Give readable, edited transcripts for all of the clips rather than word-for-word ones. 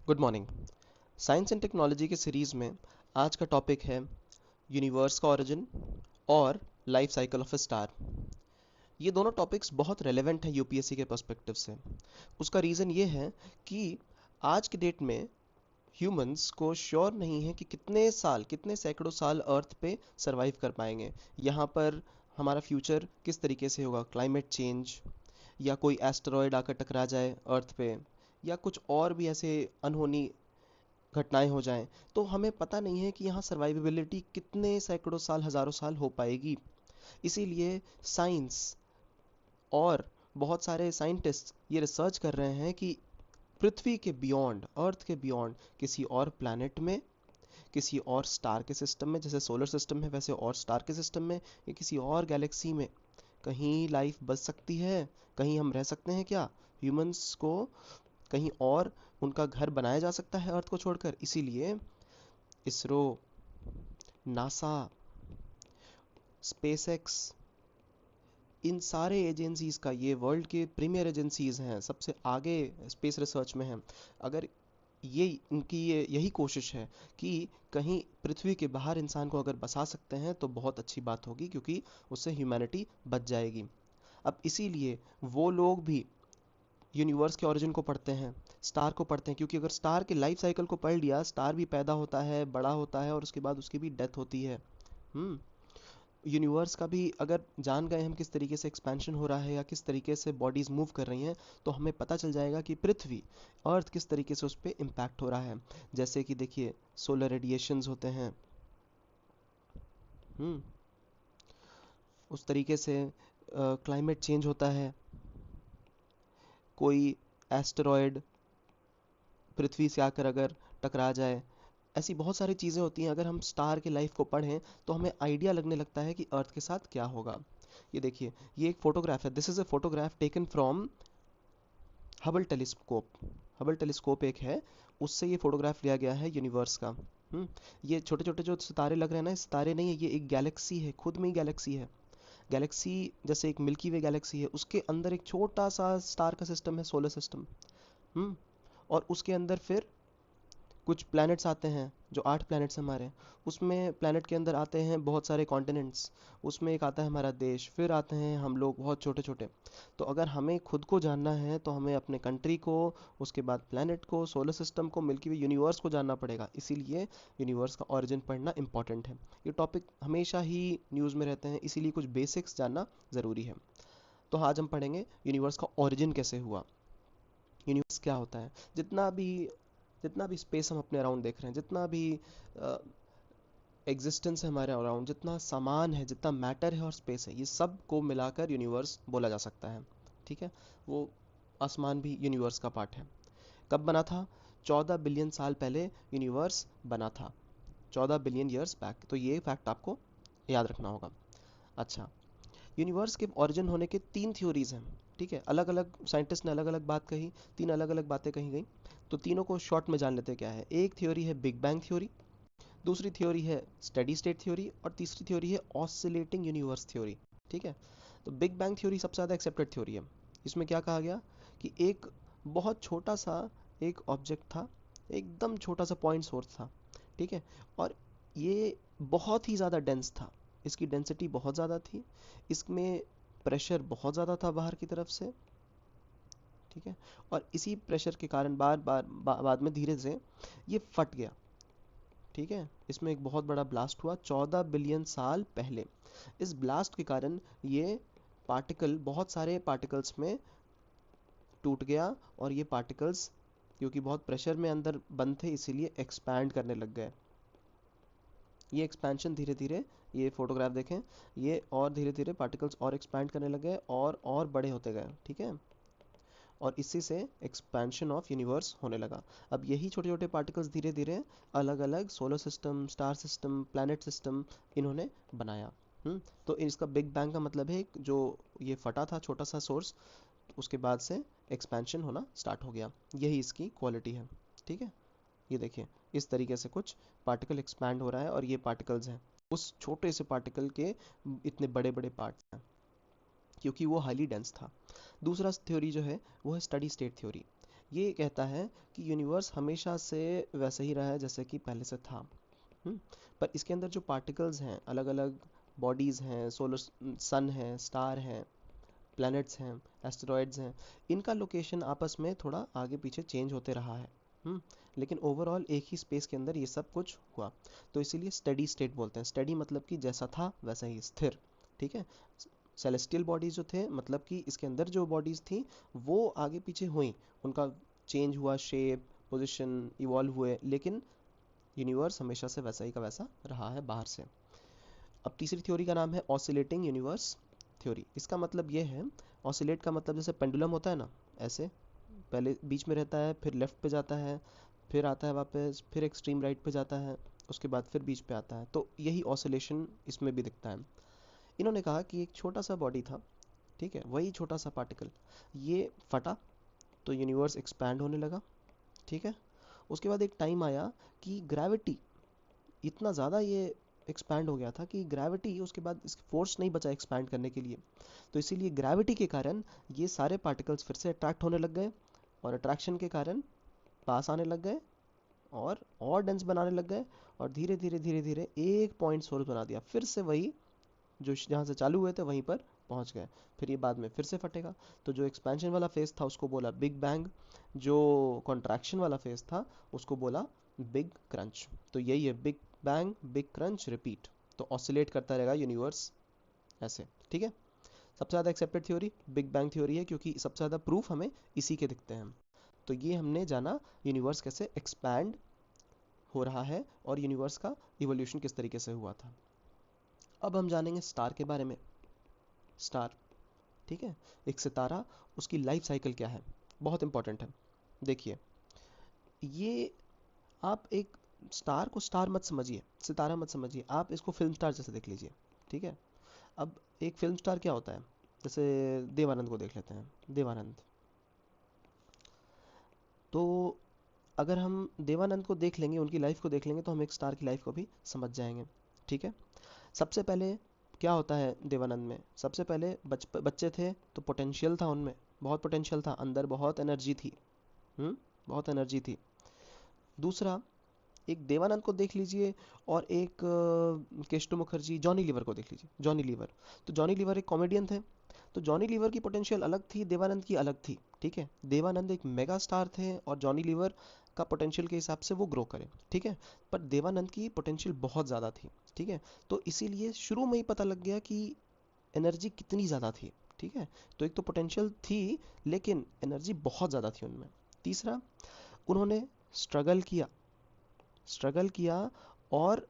Good morning. Science and technology के series में आज का टॉपिक है यूनिवर्स का ओरिजिन और life cycle of a star. ये दोनों टॉपिक्स बहुत रेलेवेंट हैं यूपीएससी के पर्सपेक्टिव से। उसका रीज़न ये है कि आज के डेट में ह्यूमंस को श्योर नहीं है कि कितने साल, कितने सैकड़ों साल अर्थ पे सरवाइव कर पाएंगे। यहाँ पर हमारा फ्यूचर किस तरीके से होगा, क्लाइमेट चेंज या कोई एस्टेरॉयड आकर टकरा जाए अर्थ पे, या कुछ और भी ऐसे अनहोनी घटनाएं हो जाएं, तो हमें पता नहीं है कि यहाँ सर्वाइवेबिलिटी कितने सैकड़ों साल, हजारों साल हो पाएगी। इसीलिए साइंस और बहुत सारे साइंटिस्ट ये रिसर्च कर रहे हैं कि पृथ्वी के बियॉन्ड, अर्थ के बियॉन्ड, किसी और प्लैनेट में, किसी और स्टार के सिस्टम में, जैसे सोलर सिस्टम है वैसे और स्टार के सिस्टम में, या किसी और गैलेक्सी में कहीं लाइफ बच सकती है, कहीं हम रह सकते हैं क्या, ह्यूमंस को कहीं और उनका घर बनाया जा सकता है अर्थ को छोड़कर। इसीलिए इसरो, नासा, स्पेसएक्स, इन सारे एजेंसीज का, ये वर्ल्ड के प्रीमियर एजेंसीज हैं, सबसे आगे स्पेस रिसर्च में हैं। अगर ये इनकी यही कोशिश है कि कहीं पृथ्वी के बाहर इंसान को अगर बसा सकते हैं तो बहुत अच्छी बात होगी, क्योंकि उससे ह्यूमैनिटी बच जाएगी। अब इसीलिए वो लोग भी यूनिवर्स के ओरिजिन को पढ़ते हैं, स्टार को पढ़ते हैं, क्योंकि अगर स्टार के लाइफ साइकिल को पढ़ लिया, स्टार भी पैदा होता है, बड़ा होता है और उसके बाद उसकी भी डेथ होती है। हम्म यूनिवर्स का भी अगर जान गए हम किस तरीके से एक्सपेंशन हो रहा है या किस तरीके से बॉडीज मूव कर रही हैं, तो हमें पता चल जाएगा कि पृथ्वी, अर्थ किस तरीके से उस पर इम्पैक्ट हो रहा है। जैसे कि देखिए, सोलर रेडिएशंस होते हैं। हम्म उस तरीके से क्लाइमेट चेंज होता है। कोई एस्टेरॉयड पृथ्वी से आकर अगर टकरा जाए, ऐसी बहुत सारी चीज़ें होती हैं। अगर हम स्टार के लाइफ को पढ़ें तो हमें आइडिया लगने लगता है कि अर्थ के साथ क्या होगा। ये देखिए, ये एक फोटोग्राफ है। This is a photograph taken from Hubble telescope. Hubble telescope एक है, उससे ये फोटोग्राफ लिया गया है यूनिवर्स का। ये छोटे छोटे जो सितारे लग रहे हैं ना, ये सितारे नहीं है, ये एक गैलेक्सी है, खुद में ही गैलेक्सी है। गैलेक्सी, जैसे एक मिल्की वे गैलेक्सी है, उसके अंदर एक छोटा सा स्टार का सिस्टम है, सोलर सिस्टम। हम्म और उसके अंदर फिर कुछ प्लैनेट्स आते हैं, जो 8 प्लैनेट्स हमारे, उसमें प्लैनेट के अंदर आते हैं बहुत सारे कॉन्टिनेंट्स। उसमें एक आता है हमारा देश, फिर आते हैं हम लोग बहुत छोटे छोटे। तो अगर हमें खुद को जानना है तो हमें अपने कंट्री को, उसके बाद प्लैनेट को, सोलर सिस्टम को, मिल्की वे यूनिवर्स को जानना पड़ेगा। इसीलिए यूनिवर्स का ओरिजिन पढ़ना इंपॉर्टेंट है। ये टॉपिक हमेशा ही न्यूज़ में रहते हैं, इसीलिए कुछ बेसिक्स जानना ज़रूरी है। तो आज हम पढ़ेंगे यूनिवर्स का ओरिजिन कैसे हुआ, यूनिवर्स क्या होता है। जितना भी स्पेस हम अपने अराउंड देख रहे हैं, जितना भी एग्जिस्टेंस है हमारे अराउंड, जितना सामान है, जितना मैटर है और स्पेस है, ये सब को मिलाकर यूनिवर्स बोला जा सकता है। ठीक है, वो आसमान भी यूनिवर्स का पार्ट है। कब बना था? 14 बिलियन साल पहले यूनिवर्स बना था, 14 बिलियन ईयर्स बैक। तो ये फैक्ट आपको याद रखना होगा। अच्छा, यूनिवर्स के ओरिजिन होने के 3 थ्योरीज हैं। ठीक है, अलग अलग साइंटिस्ट ने अलग अलग बात कही, 3 अलग अलग बातें कही गई। तो तीनों को शॉर्ट में जान लेते हैं क्या है। एक थ्योरी है बिग बैंग थ्योरी, दूसरी थ्योरी है स्टेडी स्टेट थ्योरी, और तीसरी थ्योरी है ऑसिलेटिंग यूनिवर्स थ्योरी। ठीक है, तो बिग बैंग थ्योरी सबसे ज़्यादा एक्सेप्टेड थ्योरी है। इसमें क्या कहा गया कि एक बहुत छोटा सा एक ऑब्जेक्ट था, एकदम छोटा सा पॉइंट सोर्स था। ठीक है, और ये बहुत ही ज़्यादा डेंस था, इसकी डेंसिटी बहुत ज़्यादा थी, इसमें प्रेशर बहुत ज़्यादा था बाहर की तरफ से। ठीक है, और इसी प्रेशर के कारण बार बार बाद में धीरे से ये फट गया। ठीक है, इसमें एक बहुत बड़ा ब्लास्ट हुआ 14 बिलियन साल पहले। इस ब्लास्ट के कारण ये पार्टिकल, बहुत सारे पार्टिकल्स में टूट गया, और ये पार्टिकल्स क्योंकि बहुत प्रेशर में अंदर बंद थे, इसीलिए एक्सपैंड करने लग गए। ये एक्सपेंशन धीरे धीरे, ये फोटोग्राफ देखें, ये और धीरे धीरे पार्टिकल्स और एक्सपैंड करने लग गए और बड़े होते गए। ठीक है, और इसी से एक्सपेंशन ऑफ यूनिवर्स होने लगा। अब यही छोटे छोटे पार्टिकल्स धीरे धीरे अलग अलग solar system, star system, planet system इन्होंने बनाया। तो इसका बिग बैंग का मतलब है जो ये फटा था छोटा सा सोर्स, उसके बाद से एक्सपेंशन होना स्टार्ट हो गया। यही इसकी क्वालिटी है। ठीक है, ये देखिए, इस तरीके से कुछ पार्टिकल एक्सपैंड हो रहा है, और ये पार्टिकल्स हैं उस छोटे से पार्टिकल के इतने बड़े बड़े पार्ट्स हैं, क्योंकि वो हाईली डेंस था। दूसरा थ्योरी जो है वो है स्टडी स्टेट थ्योरी। ये कहता है कि यूनिवर्स हमेशा से वैसे ही रहा है जैसे कि पहले से था। हम्म, पर इसके अंदर जो पार्टिकल्स हैं, अलग अलग बॉडीज़ हैं, सोलर सन है, स्टार हैं, प्लैनेट्स हैं, एस्टेरॉयड्स हैं, इनका लोकेशन आपस में थोड़ा आगे पीछे चेंज होते रहा है। हम्म, लेकिन ओवरऑल एक ही स्पेस के अंदर ये सब कुछ हुआ। तो इसीलिए स्टेडी स्टेट बोलते हैं। स्टेडी मतलब कि जैसा था वैसा ही स्थिर। ठीक है। सेलेस्टियल बॉडीज जो थे, मतलब कि इसके अंदर जो बॉडीज थी वो आगे पीछे हुई, उनका चेंज हुआ, शेप, पोजिशन, इवॉल्व हुए, लेकिन यूनिवर्स हमेशा से वैसा ही का वैसा रहा है बाहर से। अब तीसरी थ्योरी का नाम है ऑसिलेटिंग यूनिवर्स थ्योरी। इसका मतलब ये है, ऑसिलेट का मतलब जैसे पेंडुलम होता है ना, ऐसे पहले बीच में रहता है, फिर लेफ्ट पे जाता है, फिर आता है वापस, फिर एक्सट्रीम राइट पे जाता है, उसके बाद फिर बीच पे आता है, तो यही ऑसिलेशन इसमें भी दिखता है। इन्होंने कहा कि एक छोटा सा बॉडी था, ठीक है, वही छोटा सा पार्टिकल, ये फटा तो यूनिवर्स एक्सपैंड होने लगा। ठीक है। उसके बाद एक टाइम आया कि ग्रेविटी, इतना ज़्यादा ये एक्सपैंड हो गया था कि ग्रेविटी, उसके बाद इसकी फोर्स नहीं बचा एक्सपैंड करने के लिए, तो इसीलिए ग्रेविटी के कारण ये सारे पार्टिकल्स फिर से अट्रैक्ट होने लग गए, और अट्रैक्शन के कारण पास आने लग गए, और डेंस बनाने लग गए, और धीरे धीरे धीरे धीरे एक पॉइंट सोर्स बना दिया, फिर से वही जो जहाँ से चालू हुए थे वहीं पर पहुँच गए। फिर ये बाद में फिर से फटेगा। तो जो एक्सपेंशन वाला फेज था उसको बोला बिग बैंग, जो कॉन्ट्रैक्शन वाला फेज था उसको बोला बिग क्रंच। तो यही है, big bang, big crunch, repeat. तो ऑसिलेट करता रहेगा यूनिवर्स ऐसे। ठीक है। सबसे ज़्यादा accepted theory big bang theory है, क्योंकि सबसे ज़्यादा प्रूफ हमें इसी के दिखते हैं। तो ये हमने जाना यूनिवर्स कैसे एक्सपैंड हो रहा है, और यूनिवर्स का इवोल्यूशन किस तरीके से हुआ था। अब हम जानेंगे स्टार के बारे में। स्टार, ठीक है, एक सितारा, उसकी लाइफ साइकिल क्या है, बहुत इंपॉर्टेंट है। देखिए, ये, आप एक स्टार को स्टार मत समझिए, सितारा मत समझिए, आप इसको फिल्म स्टार जैसे देख लीजिए। ठीक है। अब एक फिल्म स्टार क्या होता है, जैसे देवानंद को देख लेते हैं। देवानंद, तो अगर हम देवानंद को देख लेंगे, उनकी लाइफ को देख लेंगे, तो हम एक स्टार की लाइफ को भी समझ जाएंगे। ठीक है। सबसे पहले क्या होता है देवानंद में, सबसे पहले बच्चे थे तो पोटेंशियल था उनमें, बहुत पोटेंशियल था, अंदर बहुत एनर्जी थी। हम्म, बहुत एनर्जी थी। दूसरा, एक देवानंद को देख लीजिए, और एक केशव मुखर्जी, जॉनी लीवर को देख लीजिए। जॉनी लीवर, तो जॉनी लीवर एक कॉमेडियन थे, तो जॉनी लीवर की पोटेंशियल अलग थी, देवानंद की अलग थी। ठीक है। देवानंद एक मेगा स्टार थे, और जॉनी लीवर का पोटेंशियल के हिसाब से वो ग्रो करे। ठीक है। पर देवानंद की पोटेंशियल बहुत ज़्यादा थी। ठीक है। तो इसीलिए शुरू में ही पता लग गया कि एनर्जी कितनी ज़्यादा थी। ठीक है। तो एक तो पोटेंशियल थी, लेकिन एनर्जी बहुत ज़्यादा थी उनमें। तीसरा, उन्होंने स्ट्रगल किया, स्ट्रगल किया, और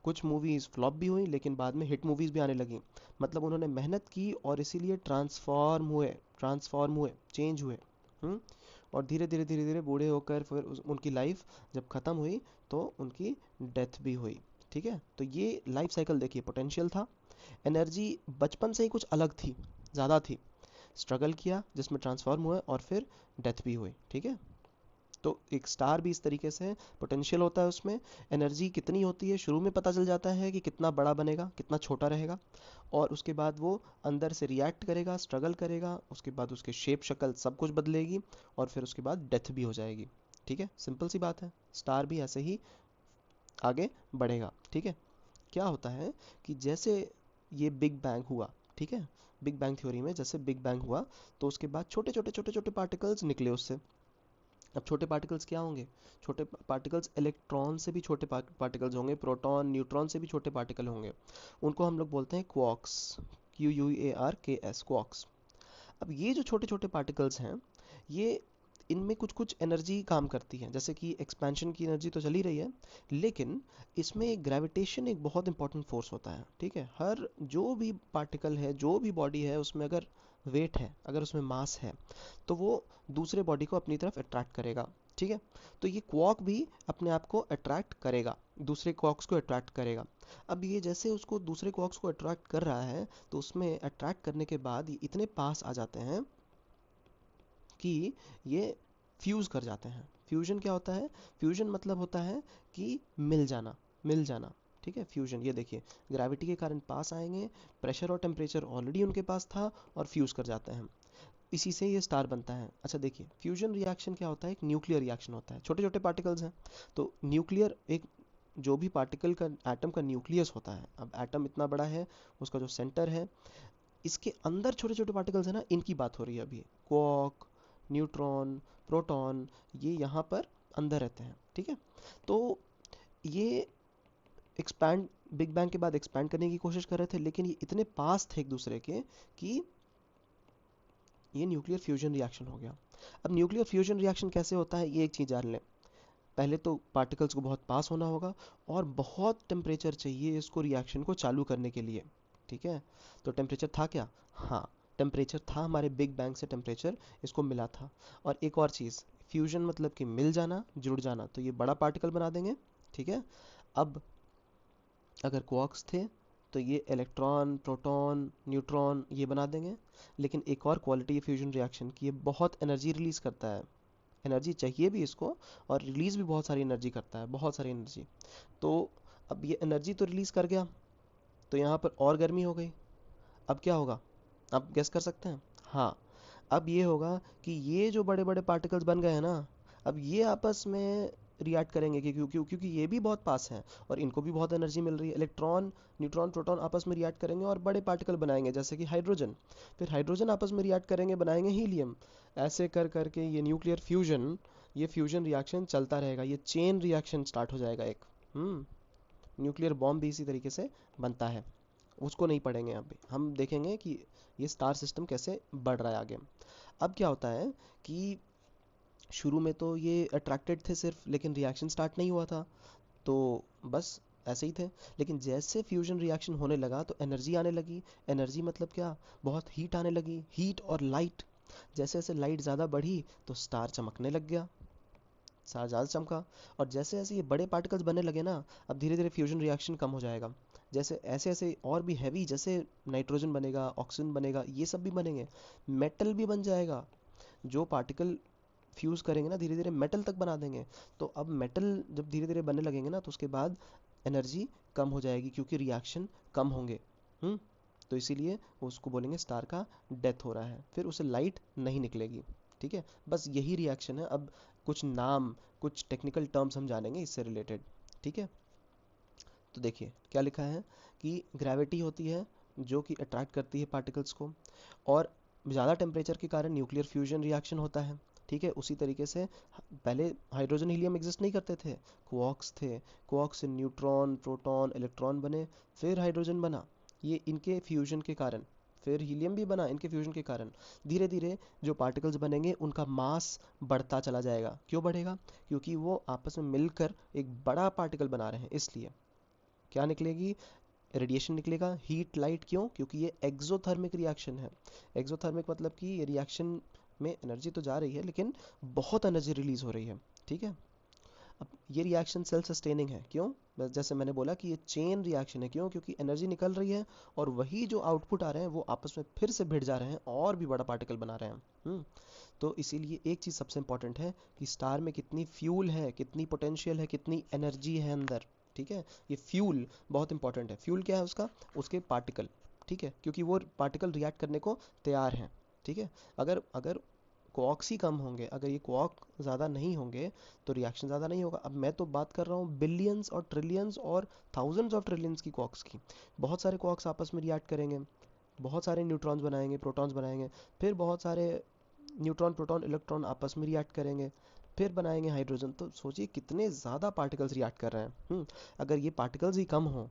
कुछ मूवीज़ फ्लॉप भी हुई, लेकिन बाद में हिट मूवीज़ भी आने लगी। मतलब उन्होंने मेहनत की, और इसीलिए ट्रांसफॉर्म हुए, चेंज हुए। हम्म, और धीरे धीरे धीरे धीरे बूढ़े होकर फिर उनकी लाइफ जब ख़त्म हुई, तो उनकी डेथ भी हुई। ठीक है। तो ये लाइफ साइकिल देखिए, पोटेंशियल था, एनर्जी बचपन से ही कुछ अलग थी, ज़्यादा थी, स्ट्रगल किया जिसमें ट्रांसफॉर्म हुए, और फिर डेथ भी हुई। ठीक है। तो एक स्टार भी इस तरीके से पोटेंशियल होता है, उसमें एनर्जी कितनी होती है शुरू में पता चल जाता है कि कितना बड़ा बनेगा, कितना छोटा रहेगा, और उसके बाद वो अंदर से रिएक्ट करेगा, स्ट्रगल करेगा, उसके बाद उसके शेप शक्ल सब कुछ बदलेगी, और फिर उसके बाद डेथ भी हो जाएगी। ठीक है, सिंपल सी बात है। स्टार भी ऐसे ही आगे बढ़ेगा। ठीक है। क्या होता है कि जैसे ये बिग बैंग हुआ, ठीक है, बिग बैंग थ्योरी में जैसे बिग बैंग हुआ, तो उसके बाद छोटे छोटे छोटे छोटे पार्टिकल्स निकले उससे। अब छोटे पार्टिकल्स क्या होंगे, छोटे पार्टिकल्स इलेक्ट्रॉन से भी छोटे पार्टिकल्स होंगे, प्रोटॉन न्यूट्रॉन से भी छोटे पार्टिकल होंगे, उनको हम लोग बोलते हैं क्वार्क्स। QUARKS, quarks. अब ये जो छोटे छोटे पार्टिकल्स हैं, ये, इनमें कुछ कुछ एनर्जी काम करती है, जैसे कि एक्सपेंशन की एनर्जी तो चली रही है, लेकिन इसमें ग्रेविटेशन एक बहुत इंपॉर्टेंट फोर्स होता है। ठीक है। हर जो भी पार्टिकल है, जो भी बॉडी है, उसमें अगर वेट है, अगर उसमें मास है, तो वो दूसरे बॉडी को अपनी तरफ अट्रैक्ट करेगा। ठीक है। तो ये क्वार्क भी अपने आप को अट्रैक्ट करेगा, दूसरे क्वार्क्स को अट्रैक्ट करेगा। अब ये जैसे उसको दूसरे क्वार्क्स को अट्रैक्ट कर रहा है, तो उसमें अट्रैक्ट करने के बाद ये इतने पास आ जाते हैं कि ये फ्यूज़ कर जाते हैं। फ्यूजन क्या होता है, फ्यूजन मतलब होता है कि मिल जाना, मिल जाना। ठीक है। फ्यूजन, ये देखिए, ग्रेविटी के कारण पास आएंगे, प्रेशर और टेम्परेचर ऑलरेडी उनके पास था, और फ्यूज़ कर जाते हैं। इसी से ये स्टार बनता है। अच्छा देखिए, फ्यूजन रिएक्शन क्या होता है, एक न्यूक्लियर रिएक्शन होता है, छोटे छोटे पार्टिकल्स हैं। तो न्यूक्लियर एक, जो भी पार्टिकल का, एटम का न्यूक्लियस होता है, अब एटम इतना बड़ा है, उसका जो सेंटर है, इसके अंदर छोटे छोटे पार्टिकल्स हैं ना, इनकी बात हो रही है अभी। क्वार्क, न्यूट्रॉन, प्रोटॉन, ये यहाँ पर अंदर रहते हैं, ठीक है। तो ये एक्सपैंड, बिग बैंग के बाद एक्सपैंड करने की कोशिश कर रहे थे, लेकिन ये इतने पास थे एक दूसरे के कि ये न्यूक्लियर फ्यूजन रिएक्शन हो गया। अब न्यूक्लियर फ्यूजन रिएक्शन कैसे होता है, ये एक चीज़ जान लें। पहले तो पार्टिकल्स को बहुत पास होना होगा और बहुत टेम्परेचर चाहिए इसको रिएक्शन को चालू करने के लिए, ठीक है। तो टेम्परेचर था क्या, हाँ, टेम्परेचर था, हमारे बिग बैंग से टेम्परेचर इसको मिला था। और एक और चीज़, फ्यूजन मतलब कि मिल जाना, जुड़ जाना, तो ये बड़ा पार्टिकल बना देंगे, ठीक है। अब अगर क्वार्क्स थे तो ये इलेक्ट्रॉन, प्रोटॉन, न्यूट्रॉन ये बना देंगे। लेकिन एक और क्वालिटी है फ्यूजन रिएक्शन की, ये बहुत एनर्जी रिलीज करता है, एनर्जी चाहिए भी इसको, और रिलीज भी बहुत सारी एनर्जी करता है, बहुत सारी एनर्जी। तो अब ये एनर्जी तो रिलीज कर गया, तो यहाँ पर और गर्मी हो गई। अब क्या होगा, आप गेस कर सकते हैं, हाँ, अब ये होगा कि ये जो बड़े बड़े पार्टिकल्स बन गए हैं ना, अब ये आपस में रिएक्ट करेंगे, क्योंकि ये भी बहुत पास हैं और इनको भी बहुत एनर्जी मिल रही है। इलेक्ट्रॉन, न्यूट्रॉन, प्रोटॉन आपस में रिएक्ट करेंगे और बड़े पार्टिकल बनाएंगे, जैसे कि हाइड्रोजन। फिर हाइड्रोजन आपस में रिएक्ट करेंगे, बनाएंगे हीलियम। ऐसे कर करके ये न्यूक्लियर फ्यूजन, ये फ्यूजन रिएक्शन चलता रहेगा, ये चेन रिएक्शन स्टार्ट हो जाएगा एक। न्यूक्लियर बॉम्ब भी इसी तरीके से बनता है, उसको नहीं पढ़ेंगे अभी, हम देखेंगे कि ये स्टार सिस्टम कैसे बढ़ रहा है आगे। अब क्या होता है कि शुरू में तो ये अट्रैक्टेड थे सिर्फ, लेकिन रिएक्शन स्टार्ट नहीं हुआ था, तो बस ऐसे ही थे। लेकिन जैसे फ्यूजन रिएक्शन होने लगा तो एनर्जी आने लगी। एनर्जी मतलब क्या, बहुत हीट आने लगी, हीट और लाइट। जैसे जैसे लाइट ज़्यादा बढ़ी तो स्टार चमकने लग गया, स्टार ज़्यादा चमका। और जैसे जैसे ये बड़े पार्टिकल्स बनने लगे ना, अब धीरे धीरे फ्यूजन रिएक्शन कम हो जाएगा। जैसे ऐसे ऐसे और भी हैवी, जैसे नाइट्रोजन बनेगा, ऑक्सीजन बनेगा, ये सब भी बनेंगे, मेटल भी बन जाएगा। जो पार्टिकल फ्यूज करेंगे ना, धीरे धीरे मेटल तक बना देंगे। तो अब मेटल जब धीरे धीरे बनने लगेंगे ना, तो उसके बाद एनर्जी कम हो जाएगी, क्योंकि रिएक्शन कम होंगे। हम्म तो इसीलिए उसको बोलेंगे स्टार का डेथ हो रहा है, फिर उसे लाइट नहीं निकलेगी, ठीक है। बस यही रिएक्शन है। अब कुछ नाम, कुछ टेक्निकल टर्म्स हम जानेंगे इससे रिलेटेड, ठीक है। तो देखिए क्या लिखा है कि ग्रेविटी होती है जो कि अट्रैक्ट करती है पार्टिकल्स को, और ज़्यादा टेम्परेचर के कारण न्यूक्लियर फ्यूजन रिएक्शन होता है, ठीक है। उसी तरीके से पहले हाइड्रोजन हीलियम एग्जिस्ट नहीं करते थे, क्वार्क्स थे, क्वार्क्स से न्यूट्रॉन, प्रोटॉन, इलेक्ट्रॉन बने, फिर हाइड्रोजन बना, ये इनके फ्यूजन के कारण। फिर हीलियम भी बना इनके फ्यूजन के कारण। धीरे धीरे जो पार्टिकल्स बनेंगे उनका मास बढ़ता चला जाएगा। क्यों बढ़ेगा, क्योंकि वो आपस में मिलकर एक बड़ा पार्टिकल बना रहे हैं, इसलिए क्या निकलेगी, रेडिएशन निकलेगा, हीट, लाइट। क्यों, क्योंकि ये एक्सोथर्मिक रिएक्शन है। एक्सोथर्मिक मतलब कि ये रिएक्शन में एनर्जी तो जा रही है, लेकिन बहुत एनर्जी रिलीज हो रही है, ठीक है। अब ये रिएक्शन सेल्फ सस्टेनिंग है, क्यों, जैसे मैंने बोला कि ये चेन रिएक्शन है। क्यों, क्योंकि एनर्जी निकल रही है और वही जो आउटपुट आ रहे हैं वो आपस में फिर से भिड़ जा रहे हैं और भी बड़ा पार्टिकल बना रहे हैं। तो इसीलिए एक चीज़ सबसे इंपॉर्टेंट है कि स्टार में कितनी फ्यूल है, कितनी पोटेंशियल है, कितनी एनर्जी है अंदर, ठीक है। ये फ्यूल बहुत इंपॉर्टेंट है। फ्यूल क्या है उसका, उसके पार्टिकल, ठीक है, क्योंकि वो पार्टिकल रिएक्ट करने को तैयार हैं, ठीक है। अगर अगर क्वार्क्स ही कम होंगे, अगर ये क्वार्क ज़्यादा नहीं होंगे तो रिएक्शन ज़्यादा नहीं होगा। अब मैं तो बात कर रहा हूँ बिलियंस और ट्रिलियंस और थाउजेंड्स ऑफ ट्रिलियंस की क्वार्क्स की। बहुत सारे क्वार्क्स आपस में रिएक्ट करेंगे, बहुत सारे न्यूट्रॉन्स बनाएंगे, प्रोटॉन्स बनाएंगे, फिर बहुत सारे न्यूट्रॉन, प्रोटॉन, इलेक्ट्रॉन आपस में रिएक्ट करेंगे, फिर बनाएंगे हाइड्रोजन। तो सोचिए कितने ज़्यादा पार्टिकल्स रिएक्ट कर रहे हैं। अगर ये पार्टिकल्स ही कम हो,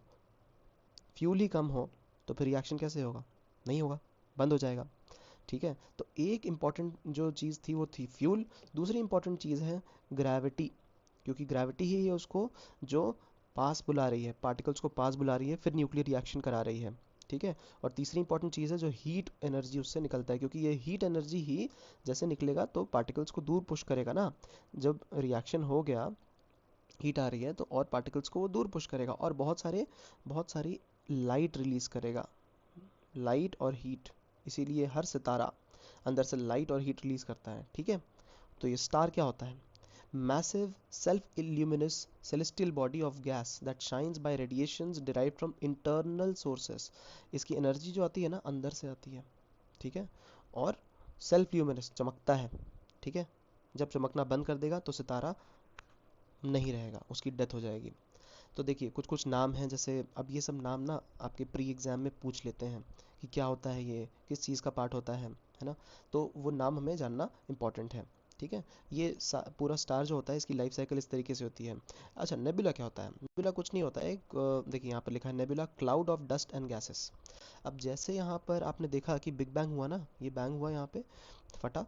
फ्यूल ही कम हो, तो फिर रिएक्शन कैसे होगा, नहीं होगा, बंद हो जाएगा, ठीक है। तो एक इम्पॉर्टेंट जो चीज़ थी वो थी फ्यूल। दूसरी इम्पॉर्टेंट चीज़ है ग्रेविटी, क्योंकि ग्रेविटी ही है उसको जो पास बुला रही है, पार्टिकल्स को पास बुला रही है, फिर न्यूक्लियर रिएक्शन करा रही है, ठीक है। और तीसरी इंपॉर्टेंट चीज़ है जो हीट एनर्जी उससे निकलता है, क्योंकि ये हीट एनर्जी ही जैसे निकलेगा तो पार्टिकल्स को दूर पुश करेगा ना। जब रिएक्शन हो गया, हीट आ रही है, तो और पार्टिकल्स को वो दूर पुश करेगा और बहुत सारी लाइट रिलीज करेगा, लाइट और हीट। इसीलिए हर सितारा अंदर से लाइट और हीट रिलीज करता है, ठीक है। तो ये स्टार क्या होता है, massive self-illuminous celestial body of gas that shines by radiations derived from internal sources। इसकी एनर्जी जो आती है ना अंदर से आती है, ठीक है। और सेल्फ ल्यूमिनस, चमकता है, ठीक है। जब चमकना बंद कर देगा तो सितारा नहीं रहेगा, उसकी डेथ हो जाएगी। तो देखिए कुछ कुछ नाम हैं, जैसे अब ये सब नाम ना आपके प्री एग्जाम में पूछ लेते हैं कि क्या होता है, ये किस चीज़ का पार्ट होता है ना। तो वो नाम हमें जानना इम्पोर्टेंट है, ठीक है। ये पूरा स्टार जो होता है इसकी लाइफ साइकिल इस तरीके से होती है। अच्छा, नेबुला क्या होता है? नेबुला कुछ नहीं होता है, एक देखिए यहाँ पर लिखा है nebula cloud of dust and gases. अब जैसे यहाँ पर आपने देखा कि बिग बैंग हुआ ना, ये बैंग हुआ यहाँ पे, फटा,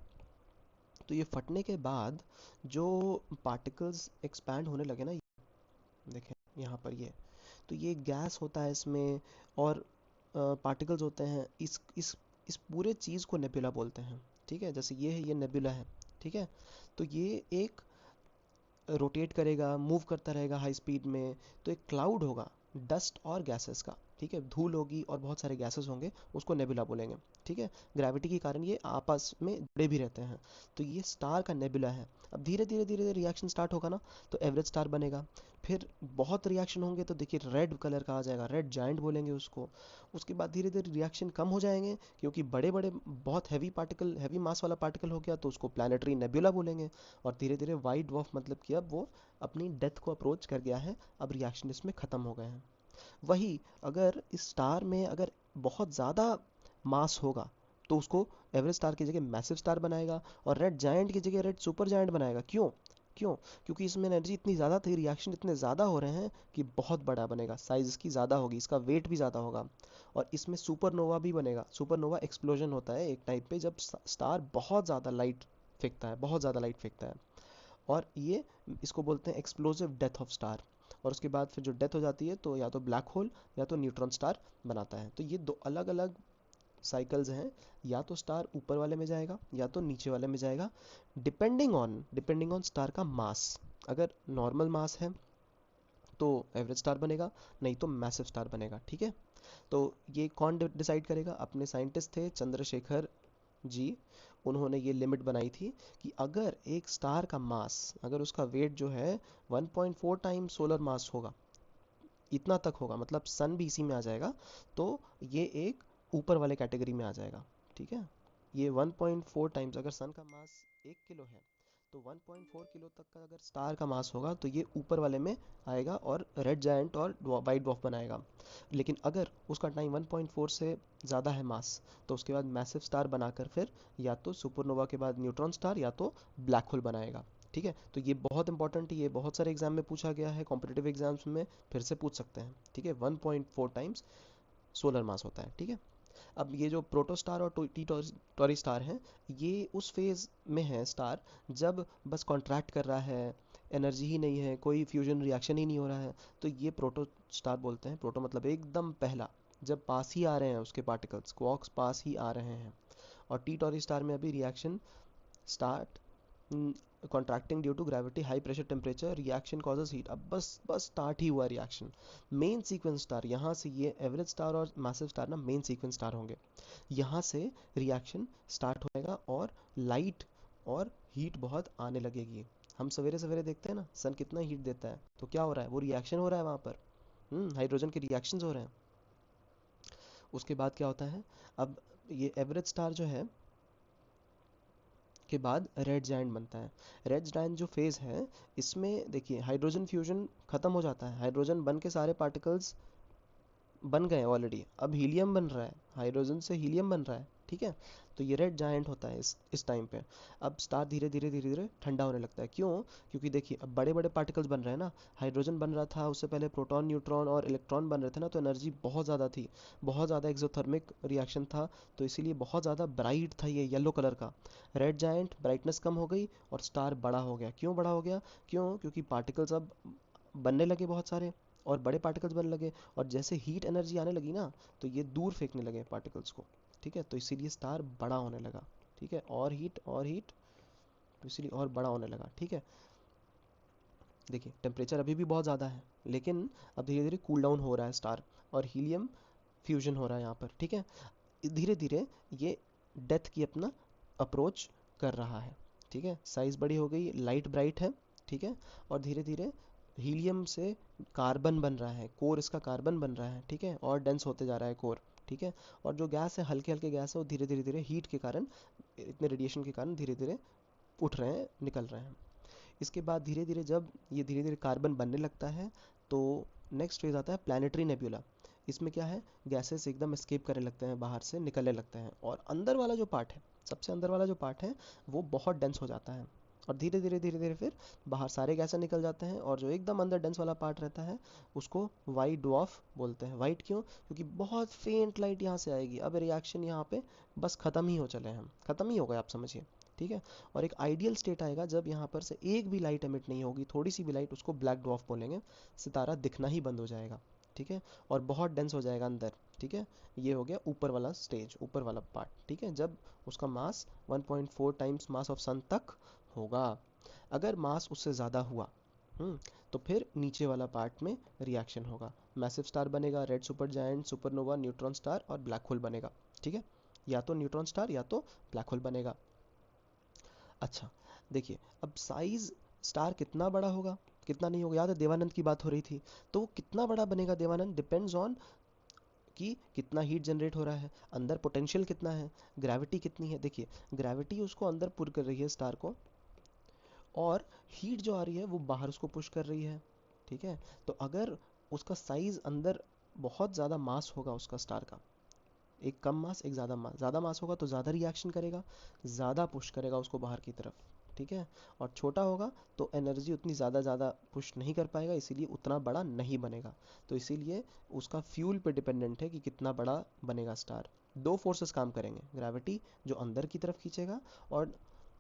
तो ये फटने के बाद जो पार्टिकल्स एक्सपैंड होने लगे ना, देखें यहाँ पर ये, तो ये गैस होता है इसमें, और पार्टिकल्स होते हैं। इस पूरे चीज़ को नेबुला बोलते हैं, ठीक है। जैसे ये है, ये नेबुला है, ठीक है। तो ये एक रोटेट करेगा, मूव करता रहेगा हाई स्पीड में, तो एक क्लाउड होगा डस्ट और गैसेस का, ठीक है। धूल होगी और बहुत सारे गैसेस होंगे, उसको नेबुला बोलेंगे, ठीक है। ग्रेविटी के कारण ये आपस में जुड़े भी रहते हैं, तो ये स्टार का नेबुला है। अब धीरे धीरे धीरे धीरे रिएक्शन स्टार्ट होगा ना, तो एवरेज स्टार बनेगा। फिर बहुत रिएक्शन होंगे तो देखिए रेड कलर का आ जाएगा, रेड जाइंट बोलेंगे उसको। उसके बाद धीरे धीरे रिएक्शन कम हो जाएंगे, क्योंकि बड़े बड़े बहुत हैवी पार्टिकल, हैवी मास वाला पार्टिकल हो गया, तो उसको प्लानिटरी नेबुला बोलेंगे। और धीरे धीरे वाइट ड्वार्फ, मतलब कि अब वो अपनी डेथ को अप्रोच कर गया है, अब रिएक्शन इसमें ख़त्म हो गए हैं। वही अगर इस स्टार में अगर बहुत ज़्यादा मास होगा, तो उसको एवरेज स्टार की जगह मैसिव स्टार बनाएगा, और रेड जायंट की जगह रेड सुपर जायंट बनाएगा। क्यों? क्यों? क्योंकि इसमें एनर्जी इतनी ज़्यादा थी, रिएक्शन इतने ज़्यादा हो रहे हैं कि बहुत बड़ा बनेगा, साइज़ इसकी ज़्यादा होगी, इसका वेट भी ज़्यादा होगा। और इसमें सुपरनोवा भी बनेगा। सुपरनोवा एक्सप्लोजन होता है एक टाइप पे, जब स्टार बहुत ज़्यादा लाइट फेंकता है, बहुत ज़्यादा लाइट फेंकता है। और ये, इसको बोलते हैं एक्सप्लोसिव डेथ ऑफ स्टार। और उसके बाद फिर जो डेथ हो जाती है, तो या तो ब्लैक होल या तो न्यूट्रॉन स्टार बनाता है। तो ये दो अलग अलग साइकिल्स हैं, या तो स्टार ऊपर वाले में जाएगा या तो नीचे वाले में जाएगा, डिपेंडिंग ऑन स्टार का मास। अगर नॉर्मल मास है तो एवरेज स्टार बनेगा, नहीं तो मैसिव स्टार बनेगा, ठीक है। तो ये कौन डिसाइड करेगा? अपने साइंटिस्ट थे चंद्रशेखर जी। उन्होंने ये लिमिट बनाई थी कि अगर एक स्टार का मास, अगर उसका वेट जो है 1.4 टाइम सोलर मास होगा, इतना तक होगा, मतलब सन भी इसी में आ जाएगा, तो ये एक ऊपर वाले कैटेगरी में आ जाएगा, ठीक है। ये 1.4 टाइम्स, अगर सन का मास 1 किलो है, तो 1.4 किलो तक का अगर स्टार का मास होगा, तो ये ऊपर वाले में आएगा और रेड जायंट और वाइट डॉफ बनाएगा। लेकिन अगर उसका टाइम 1.4 से ज़्यादा है मास, तो उसके बाद मैसिव स्टार बनाकर फिर या तो सुपरनोवा के बाद न्यूट्रॉन स्टार या तो ब्लैक होल बनाएगा, ठीक है। तो ये बहुत इंपॉर्टेंट है, ये बहुत सारे एग्जाम में पूछा गया है, कॉम्पिटिटिव एग्जाम्स में फिर से पूछ सकते हैं, ठीक है। 1.4 टाइम्स सोलर मास होता है, ठीक है। अब ये जो प्रोटोस्टार और टी टॉरी स्टार हैं, ये उस फेज में है स्टार जब बस कॉन्ट्रैक्ट कर रहा है, एनर्जी ही नहीं है, कोई फ्यूजन रिएक्शन ही नहीं हो रहा है, तो ये प्रोटो स्टार बोलते हैं। प्रोटो मतलब एकदम पहला, जब पास ही आ रहे हैं उसके पार्टिकल्स, क्वार्क्स पास ही आ रहे हैं। और टी टॉरी स्टार में अभी reaction start, contracting due to gravity, high pressure temperature, reaction causes heat. अब बस बस स्टार्ट ही हुआ रिएक्शन। मेन सीक्वेंस स्टार यहाँ से, ये एवरेज स्टार और मैसिव स्टार ना मेन सीक्वेंस स्टार होंगे। यहाँ से रिएक्शन स्टार्ट होएगा और लाइट और हीट बहुत आने लगेगी। हम सवेरे सवेरे देखते हैं ना सन कितना हीट देता है, तो क्या हो रहा है, वो रिएक्शन हो रहा है वहाँ पर, हाइड्रोजन के रिएक्शंस हो रहे हैं। उसके बाद क्या होता है, अब ये एवरेज स्टार जो है के बाद रेड जायंट बनता है। रेड जायंट जो फेज है, इसमें देखिए हाइड्रोजन फ्यूजन खत्म हो जाता है, हाइड्रोजन बन के सारे पार्टिकल्स बन गए ऑलरेडी, अब हीलियम बन रहा है, हाइड्रोजन से हीलियम बन रहा है, ठीक है। तो ये रेड जायंट होता है इस टाइम पे। अब स्टार धीरे धीरे धीरे धीरे ठंडा होने लगता है। क्यों? क्योंकि देखिए अब बड़े बड़े पार्टिकल्स बन रहे हैं ना, हाइड्रोजन बन रहा था, उससे पहले प्रोटॉन न्यूट्रॉन और इलेक्ट्रॉन बन रहे थे ना, तो एनर्जी बहुत ज़्यादा थी, बहुत ज़्यादा एक्सोथर्मिक रिएक्शन था, तो इसीलिए बहुत ज़्यादा ब्राइट था ये येलो कलर का। रेड जायंट ब्राइटनेस कम हो गई और स्टार बड़ा हो गया। क्यों बड़ा हो गया? क्यों? क्योंकि पार्टिकल्स अब बनने लगे बहुत सारे, और बड़े पार्टिकल्स बनने लगे, और जैसे हीट एनर्जी आने लगी ना, तो ये दूर फेंकने लगे पार्टिकल्स को, ठीक है। तो इसीलिए स्टार बड़ा होने लगा, ठीक है। और हीट, तो इसीलिए और बड़ा होने लगा, ठीक है। देखिए टेम्परेचर अभी भी बहुत ज़्यादा है, लेकिन अब धीरे धीरे कूल डाउन हो रहा है स्टार, और हीलियम फ्यूजन हो रहा है यहाँ पर, ठीक है। धीरे धीरे ये डेथ की अपना अप्रोच कर रहा है, ठीक है। साइज़ बड़ी हो गई, लाइट ब्राइट है, ठीक है। और धीरे धीरे हीलियम से कार्बन बन रहा है, कोर इसका कार्बन बन रहा है, ठीक है, और डेंस होते जा रहा है कोर, ठीक है। और जो गैस है, हल्के हल्के गैस है, वो धीरे धीरे धीरे हीट के कारण, इतने रेडिएशन के कारण धीरे धीरे उठ रहे हैं, निकल रहे हैं। इसके बाद धीरे धीरे जब ये धीरे धीरे कार्बन बनने लगता है, तो नेक्स्ट फेज आता है प्लानिटरी नेब्यूला। इसमें क्या है, गैसेस एकदम एस्केप करने लगते हैं, बाहर से निकलने लगते हैं, और अंदर वाला जो पार्ट है, सबसे अंदर वाला जो पार्ट है, वो बहुत डेंस हो जाता है। और धीरे धीरे फिर बाहर सारे गैसें निकल जाते हैं, और जो एकदम अंदर डेंस वाला पार्ट रहता है, उसको वाइट ड्वार्फ बोलते हैं। वाइट क्यों? क्योंकि बहुत फेंट लाइट यहाँ से आएगी। अब रिएक्शन यहाँ पे बस ख़त्म ही हो चले हैं, ख़त्म ही हो गए, आप समझिए, ठीक है। और एक आइडियल स्टेट आएगा जब यहाँ पर से एक भी लाइट एमिट नहीं होगी, थोड़ी सी भी लाइट, उसको ब्लैक ड्वार्फ बोलेंगे। सितारा दिखना ही बंद हो जाएगा, ठीक है, और बहुत डेंस हो जाएगा अंदर, ठीक है। ये हो गया ऊपर वाला स्टेज, ऊपर वाला पार्ट, ठीक है, जब उसका मास 1.4 टाइम्स मास ऑफ सन तक होगा। अगर मास उससे ज़्यादा हुआ, तो फिर नीचे वाला पार्ट में रिएक्शन होगा, मैसिव स्टार बनेगा, red super giant, supernova, neutron star और ब्लैक होल बनेगा, ठीक है। या तो न्यूट्रॉन स्टार या तो ब्लैक होल बनेगा। अच्छा, देखिए, अब साइज स्टार कितना बड़ा होगा, कितना नहीं होगा, याद है देवानंद की बात हो रही थी, तो वो कितना बड़ा बनेगा देवानंद, डिपेंड्स ऑन कि कितना हीट जनरेट हो रहा है, अंदर पोटेंशियल कितना है, ग्रेविटी कितनी है। देखिए, ग्रेविटी उसको अंदर पुल कर रही है स्टार को, और हीट जो आ रही है वो बाहर उसको पुश कर रही है, ठीक है। तो अगर उसका साइज अंदर बहुत ज़्यादा मास होगा उसका स्टार का, एक कम मास एक ज़्यादा मास होगा तो ज़्यादा रिएक्शन करेगा, ज़्यादा पुश करेगा उसको बाहर की तरफ, ठीक है। और छोटा होगा तो एनर्जी उतनी ज़्यादा पुश नहीं कर पाएगा, इसीलिए उतना बड़ा नहीं बनेगा। तो इसीलिए उसका फ्यूल पे डिपेंडेंट है कि कितना बड़ा बनेगा स्टार। दो फोर्सेस काम करेंगे, ग्रेविटी जो अंदर की तरफ खींचेगा, और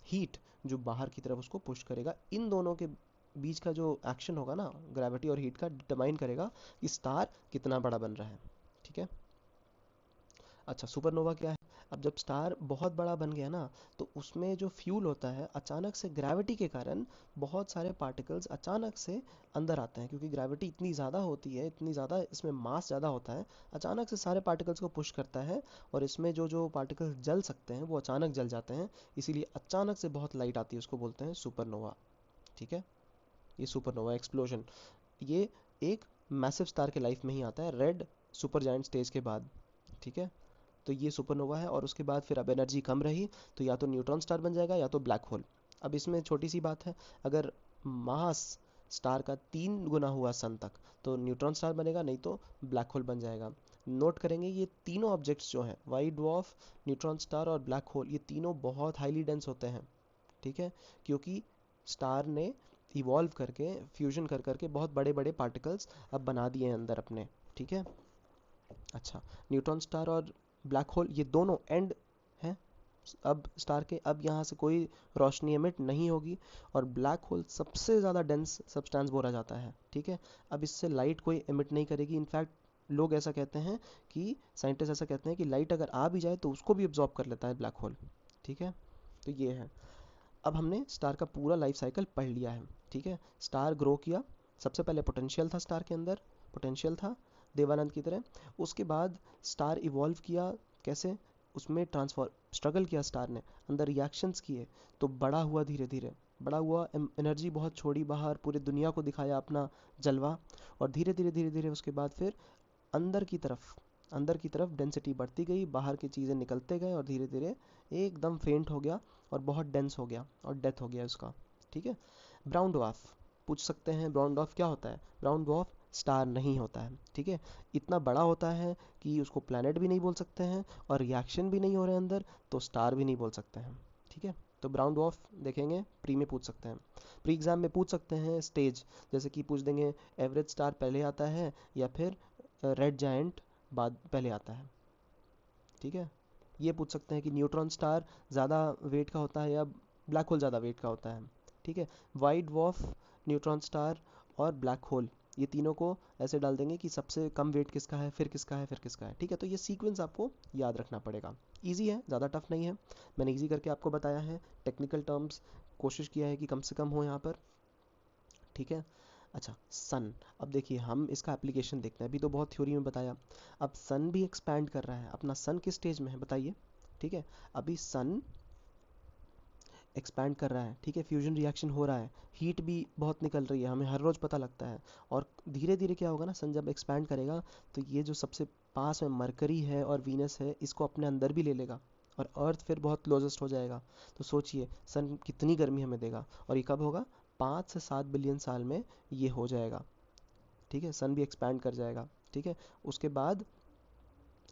हीट जो बाहर की तरफ उसको पुश करेगा। इन दोनों के बीच का जो एक्शन होगा ना, ग्रेविटी और हीट का, डिटरमाइन करेगा कि स्टार कितना बड़ा बन रहा है, ठीक है। अच्छा, सुपरनोवा क्या है? अब जब स्टार बहुत बड़ा बन गया ना, तो उसमें जो फ्यूल होता है, अचानक से ग्रेविटी के कारण बहुत सारे पार्टिकल्स अचानक से अंदर आते हैं, क्योंकि ग्रेविटी इतनी ज़्यादा होती है, इतनी ज़्यादा इसमें मास ज़्यादा होता है, अचानक से सारे पार्टिकल्स को पुश करता है, और इसमें जो जो पार्टिकल्स जल सकते हैं वो अचानक जल जाते हैं। इसीलिए अचानक से बहुत लाइट आती है, उसको बोलते हैं सुपरनोवा, ठीक है। ये सुपरनोवा एक्सप्लोजन, ये एक मैसिव स्टार के लाइफ में ही आता है, रेड सुपर जायंट स्टेज के बाद, ठीक है। तो ये सुपरनोवा है, और उसके बाद फिर अब एनर्जी कम रही तो या तो न्यूट्रॉन स्टार बन जाएगा या तो ब्लैक होल। अब इसमें छोटी सी बात है, अगर मास स्टार का 3 गुना हुआ सन तक, तो न्यूट्रॉन स्टार बनेगा, नहीं तो ब्लैक होल बन जाएगा। नोट करेंगे, ये तीनों ऑब्जेक्ट्स जो हैं, वाइट ड्वार्फ, न्यूट्रॉन स्टार और ब्लैक होल, ये तीनों बहुत हाईली डेंस होते हैं, ठीक है, क्योंकि स्टार ने इवॉल्व करके, फ्यूजन कर करके बहुत बड़े बड़े पार्टिकल्स अब बना दिए हैं अंदर अपने, ठीक है। अच्छा, न्यूट्रॉन स्टार और ब्लैक होल ये दोनों एंड हैं अब स्टार के, अब यहाँ से कोई रोशनी एमिट नहीं होगी, और ब्लैक होल सबसे ज़्यादा डेंस सब्सटेंस बोला जाता है, ठीक है। अब इससे लाइट कोई एमिट नहीं करेगी, इनफैक्ट लोग ऐसा कहते हैं कि, साइंटिस्ट ऐसा कहते हैं कि लाइट अगर आ भी जाए तो उसको भी एब्जॉर्ब कर लेता है ब्लैक होल, ठीक है। तो ये है, अब हमने स्टार का पूरा लाइफ साइकिल पढ़ लिया है, ठीक है। स्टार ग्रो किया, सबसे पहले पोटेंशियल था स्टार के अंदर, पोटेंशियल था देवानंद की तरह। उसके बाद स्टार इवॉल्व किया, कैसे, उसमें ट्रांसफॉर्म स्ट्रगल किया स्टार ने, अंदर रिएक्शंस किए, तो बड़ा हुआ, धीरे धीरे बड़ा हुआ, एनर्जी बहुत छोड़ी बाहर, पूरी दुनिया को दिखाया अपना जलवा, और धीरे धीरे उसके बाद फिर अंदर की तरफ, अंदर की तरफ डेंसिटी बढ़ती गई, बाहर की चीज़ें निकलते गए, और धीरे धीरे एकदम फेंट हो गया, और बहुत डेंस हो गया, और डेथ हो गया उसका, ठीक है। ब्राउन ड्वार्फ, पूछ सकते हैं ब्राउन ड्वार्फ क्या होता है? ब्राउन ड्वार्फ स्टार नहीं होता है, ठीक है। इतना बड़ा होता है कि उसको प्लैनेट भी नहीं बोल सकते हैं, और रिएक्शन भी नहीं हो रहे अंदर, तो स्टार भी नहीं बोल सकते हैं, ठीक है। तो ब्राउन ड्वार्फ देखेंगे, प्री में पूछ सकते हैं, प्री एग्जाम में पूछ सकते हैं स्टेज, जैसे कि पूछ देंगे एवरेज स्टार पहले आता है या फिर रेड जायंट बाद पहले आता है, ठीक है। ये पूछ सकते हैं कि न्यूट्रॉन स्टार ज़्यादा वेट का होता है या ब्लैक होल ज़्यादा वेट का होता है, ठीक है। वाइट डवार्फ, न्यूट्रॉन स्टार और ब्लैक होल, ये तीनों को ऐसे डाल देंगे कि सबसे कम वेट किसका है, फिर किसका है, फिर किसका है, ठीक है। तो ये सीक्वेंस आपको याद रखना पड़ेगा। इजी है, ज़्यादा टफ नहीं है, मैंने इजी करके आपको बताया है, टेक्निकल टर्म्स कोशिश किया है कि कम से कम हो यहाँ पर, ठीक है। अच्छा, सन, अब देखिए हम इसका एप्लीकेशन देखते हैं, अभी तो बहुत थ्योरी में बताया, अब सन भी एक्सपैंड कर रहा है, अपना सन किस स्टेज में है बताइए, ठीक है। अभी सन एक्सपैंड कर रहा है, ठीक है, फ्यूजन रिएक्शन हो रहा है, हीट भी बहुत निकल रही है, हमें हर रोज़ पता लगता है। और धीरे धीरे क्या होगा ना, सन जब एक्सपैंड करेगा तो ये जो सबसे पास में मरकरी है और वीनस है इसको अपने अंदर भी ले लेगा, और अर्थ फिर बहुत क्लोजेस्ट हो जाएगा। तो सोचिए सन कितनी गर्मी हमें देगा, और ये कब होगा, 5 से 7 बिलियन साल में ये हो जाएगा, ठीक है, सन भी एक्सपैंड कर जाएगा, ठीक है। उसके बाद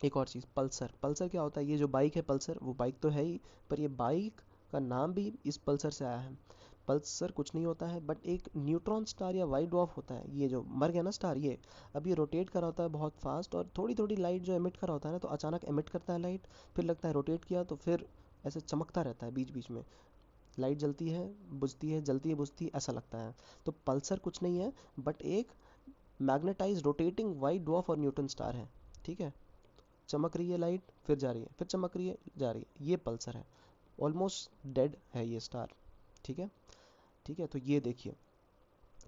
एक और चीज़, पल्सर। पल्सर क्या होता है, ये जो बाइक है पल्सर, वो बाइक तो है ही, पर ये बाइक का नाम भी इस पल्सर से आया है। पल्सर कुछ नहीं होता है बट एक न्यूट्रॉन स्टार या वाइट डॉर्फ होता है। ये जो मर गया ना स्टार, ये अब ये रोटेट कर रहा होता है बहुत फास्ट, और थोड़ी थोड़ी लाइट जो एमिट कर रहा होता है ना, तो अचानक एमिट करता है लाइट, फिर लगता है रोटेट किया, तो फिर ऐसे चमकता रहता है बीच बीच में, लाइट जलती है बुझती है, जलती है बुझती है, ऐसा लगता है। तो पल्सर कुछ नहीं है बट एक मैग्नेटाइज रोटेटिंग वाइट डॉर्फ और न्यूट्रॉन स्टार है, ठीक है। चमक रही है लाइट, फिर जा रही है, फिर चमक रही है, जा रही है, ये पल्सर है। ऑलमोस्ट डेड है ये स्टार, ठीक है। ठीक है, तो ये देखिए,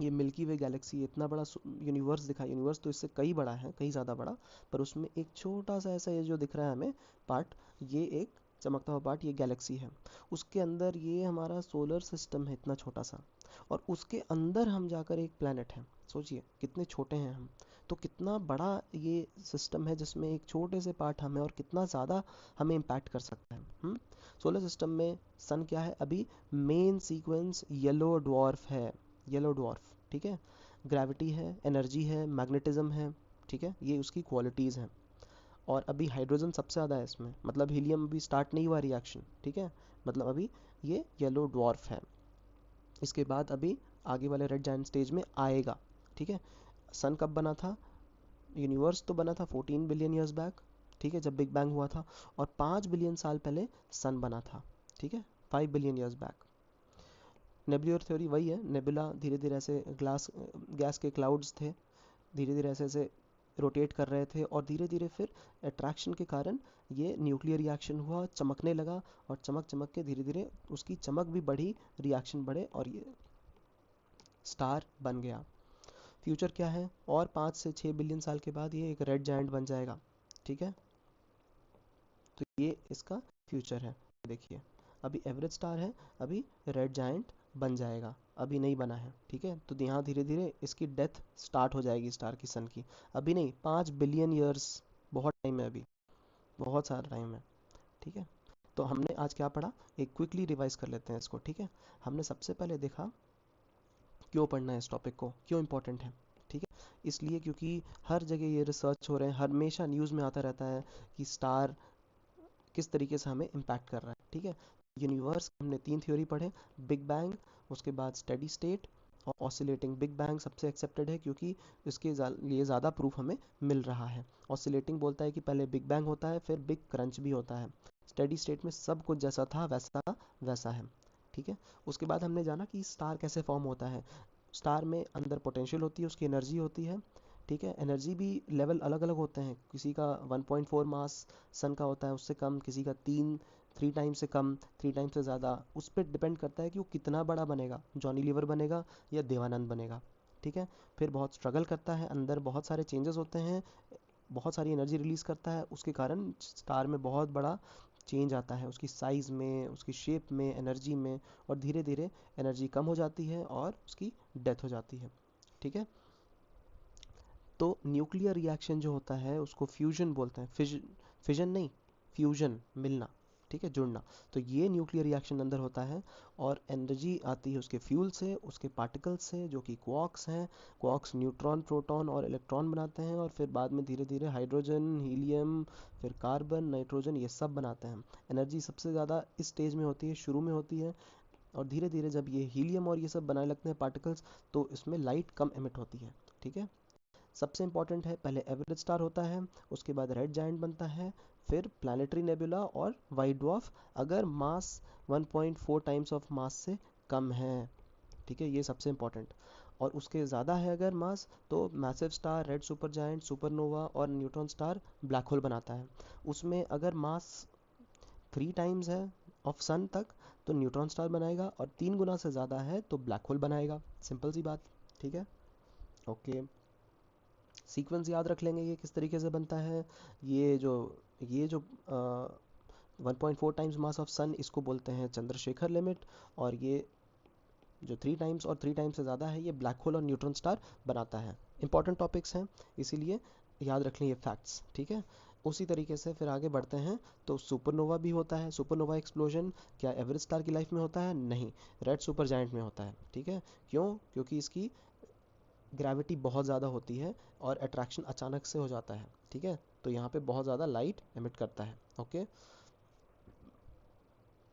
ये मिल्की वे गैलेक्सी इतना बड़ा यूनिवर्स दिखा, यूनिवर्स तो इससे कई बड़ा है, कई ज़्यादा बड़ा, पर उसमें एक छोटा सा ऐसा ये जो दिख रहा है हमें पार्ट, ये एक चमकता हुआ पार्ट, ये गैलेक्सी है। उसके अंदर ये हमारा सोलर सिस्टम है इतना छोटा सा, और उसके अंदर हम जाकर एक प्लेनेट है। सोचिए कितने छोटे हैं हम, तो कितना बड़ा ये सिस्टम है जिसमें एक छोटे से पार्ट हम है, और कितना ज़्यादा हमें इम्पैक्ट कर सकता है। सोलर सिस्टम में सन क्या है अभी, मेन सीक्वेंस येलो ड्वार्फ है, येलो ड्वार्फ, ठीक है। ग्रेविटी है, एनर्जी है, मैग्नेटिज्म है, ठीक है, ये उसकी क्वालिटीज़ हैं। और अभी हाइड्रोजन सबसे ज़्यादा है इसमें, मतलब हीलियम अभी स्टार्ट नहीं हुआ रिएक्शन, ठीक है, मतलब अभी ये येलो ड्वार्फ है। इसके बाद अभी आगे वाले रेड जायंट स्टेज में आएगा, ठीक है। सन कब बना था, यूनिवर्स तो बना था 14 बिलियन ईयर्स बैक, ठीक है, जब बिग बैंग हुआ था, और 5 बिलियन साल पहले सन बना था, ठीक है, 5 billion years back. Nebular theory वही है, नेबुला धीरे धीरे ऐसे ग्लास गैस के क्लाउड्स थे, धीरे धीरे ऐसे ऐसे रोटेट कर रहे थे, और धीरे धीरे फिर अट्रैक्शन के कारण ये न्यूक्लियर रिएक्शन हुआ, चमकने लगा, और चमक चमक के धीरे धीरे उसकी चमक भी बढ़ी, रिएक्शन बढ़े, और ये स्टार बन गया। फ्यूचर क्या है, और 5 से 6 बिलियन साल के बाद ये एक रेड जायंट बन जाएगा, ठीक है। तो ये इसका फ्यूचर है। देखिए अभी एवरेज स्टार है, अभी रेड जायंट बन जाएगा, अभी नहीं बना है, ठीक है। तो यहाँ धीरे धीरे इसकी डेथ स्टार्ट हो जाएगी स्टार की, सन की। अभी नहीं, 5 बिलियन ईयर्स, बहुत टाइम है अभी, बहुत सारा टाइम है, ठीक है। तो हमने आज क्या पढ़ा, एक क्विकली रिवाइज कर लेते हैं इसको, ठीक है। हमने सबसे पहले देखा क्यों पढ़ना है इस टॉपिक को, क्यों इम्पोर्टेंट है, ठीक है। इसलिए क्योंकि हर जगह ये रिसर्च हो रहे हैं, हमेशा न्यूज़ में आता रहता है कि स्टार किस तरीके से हमें इम्पैक्ट कर रहा है, ठीक है। यूनिवर्स हमने 3 थ्योरी पढ़े, बिग बैंग, उसके बाद स्टेडी स्टेट, और ऑसिलेटिंग। बिग बैंग सबसे एक्सेप्टेड है क्योंकि इसके लिए ज़्यादा प्रूफ हमें मिल रहा है। ऑसिलेटिंग बोलता है कि पहले बिग बैंग होता है, फिर बिग क्रंच भी होता है। स्टेडी स्टेट में सब कुछ जैसा था वैसा वैसा है, ठीक है। उसके बाद हमने जाना कि स्टार कैसे फॉर्म होता है। स्टार में अंदर पोटेंशियल होती है, उसकी एनर्जी होती है, ठीक है। एनर्जी भी लेवल अलग अलग होते हैं, किसी का 1.4 मास सन का होता है, उससे कम, किसी का 3 टाइम से कम, 3 टाइम से ज़्यादा। उस पर डिपेंड करता है कि वो कितना बड़ा बनेगा, जॉनी लीवर बनेगा या देवानंद बनेगा, ठीक है। फिर बहुत स्ट्रगल करता है, अंदर बहुत सारे चेंजेस होते हैं, बहुत सारी एनर्जी रिलीज करता है, उसके कारण स्टार में बहुत बड़ा चेंज आता है, उसकी साइज़ में, उसकी शेप में, एनर्जी में, और धीरे धीरे एनर्जी कम हो जाती है और उसकी डेथ हो जाती है, ठीक है। तो न्यूक्लियर रिएक्शन जो होता है उसको फ्यूजन बोलते हैं, फिजन नहीं, फ्यूजन, मिलना, ठीक है, जुड़ना। तो ये न्यूक्लियर रिएक्शन अंदर होता है, और एनर्जी आती है उसके फ्यूल से, उसके पार्टिकल्स से, जो कि क्वार्क्स हैं। क्वार्क्स न्यूट्रॉन, प्रोटॉन और इलेक्ट्रॉन बनाते हैं, और फिर बाद में धीरे धीरे हाइड्रोजन, हीलियम, फिर कार्बन, नाइट्रोजन, ये सब बनाते हैं। एनर्जी सबसे ज़्यादा इस स्टेज में होती है, शुरू में होती है, और धीरे धीरे जब ये हीलियम और ये सब बनाने लगते हैं पार्टिकल्स, तो इसमें लाइट कम एमिट होती है, ठीक है। सबसे इंपॉर्टेंट है, पहले एवरेज स्टार होता है, उसके बाद रेड जायंट बनता है, फिर प्लानिटरी नेबुला और वाइट ड्वार्फ, अगर मास 1.4 टाइम्स ऑफ मास से कम है, ठीक है, ये सबसे इंपॉर्टेंट। और उसके ज़्यादा है अगर मास, तो massive star, red super giant, supernova और न्यूट्रॉन स्टार ब्लैक होल बनाता है। उसमें अगर मास 3 टाइम्स है ऑफ सन तक, तो न्यूट्रॉन स्टार बनाएगा, और 3 गुना से ज़्यादा है तो ब्लैक होल बनाएगा, सिंपल सी बात, ठीक है। ओके, सीक्वेंस याद रख लेंगे ये किस तरीके से बनता है। ये जो 1.4 टाइम्स मास ऑफ सन, इसको बोलते हैं चंद्रशेखर लिमिट। और ये जो 3 टाइम्स और 3 टाइम्स से ज़्यादा है, ये ब्लैक होल और न्यूट्रॉन स्टार बनाता है। इंपॉर्टेंट टॉपिक्स हैं, इसीलिए याद रख लें ये फैक्ट्स, ठीक है। उसी तरीके से फिर आगे बढ़ते हैं, तो सुपरनोवा भी होता है। सुपरनोवा एक्सप्लोजन क्या एवरेज स्टार की लाइफ में होता है? नहीं, रेड सुपर जायंट में होता है, ठीक है। क्यों? क्योंकि इसकी ग्रेविटी बहुत ज़्यादा होती है और अट्रैक्शन अचानक से हो जाता है, ठीक है। तो यहाँ पे बहुत ज़्यादा लाइट एमिट करता है, ओके।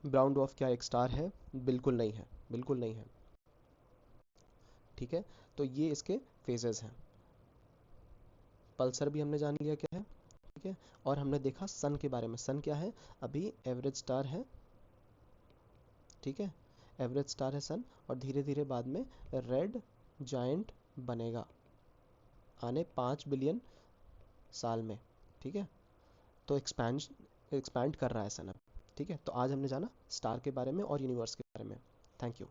ब्राउन डॉर्फ क्या एक स्टार है? बिल्कुल नहीं है, बिल्कुल नहीं है, ठीक है। तो ये इसके फेजेस हैं। पल्सर भी हमने जान लिया क्या है, ठीक है। और हमने देखा सन के बारे में। सन क्या है? अभी एवरेज स्टार है, ठीक है। एवरेज स्टार है सन, और धीरे धीरे बाद में रेड जायंट बनेगा आने 5 बिलियन साल में, ठीक है। तो एक्सपैंड कर रहा है सन अब, ठीक है। तो आज हमने जाना स्टार के बारे में और यूनिवर्स के बारे में। Thank you.